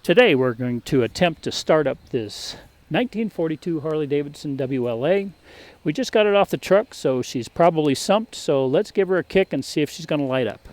Today we're going to attempt to start up this 1942 Harley-Davidson WLA. We just got it off the truck, so she's probably sumped, so let's give her a kick and see if she's going to light up.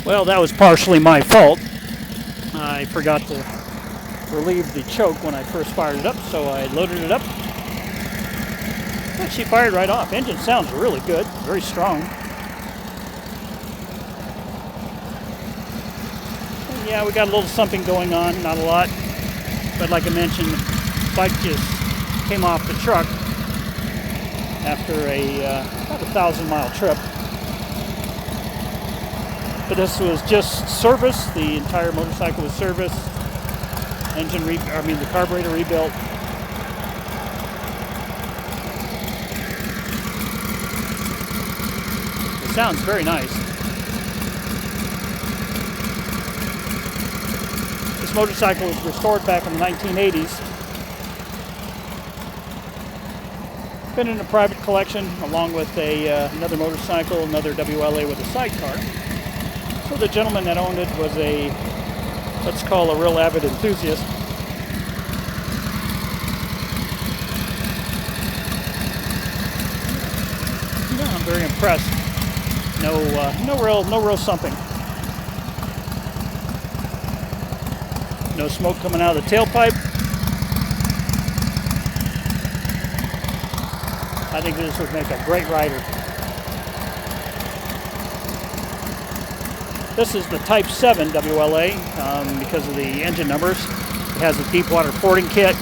Well, that was partially my fault. I forgot to relieve the choke when I first fired it up, so I loaded it up. But she fired right off. Engine sounds really good, very strong. And yeah, we got a little something going on, not a lot. But like I mentioned, the bike just came off the truck after about a 1,000-mile trip. But this was just service. The entire motorcycle was serviced. The carburetor rebuilt. It sounds very nice. This motorcycle was restored back in the 1980s. Been in a private collection along with another motorcycle, another WLA with a sidecar. So the gentleman that owned it was let's call a real avid enthusiast. Yeah, I'm very impressed. No real something. No smoke coming out of the tailpipe. I think this would make a great rider. This is the Type 7 WLA because of the engine numbers. It has a deep water fording kit,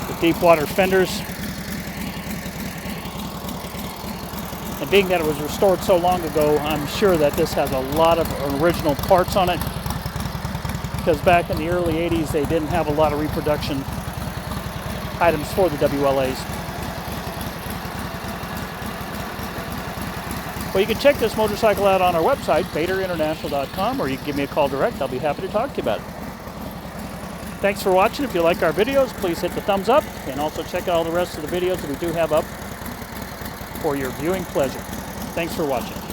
the deep water fenders. And being that it was restored so long ago, I'm sure that this has a lot of original parts on it, because back in the early 80s they didn't have a lot of reproduction items for the WLAs. Well, you can check this motorcycle out on our website, batorinternational.com, or you can give me a call direct. I'll be happy to talk to you about it. Thanks for watching. If you like our videos, please hit the thumbs up, and also check out all the rest of the videos that we do have up for your viewing pleasure. Thanks for watching.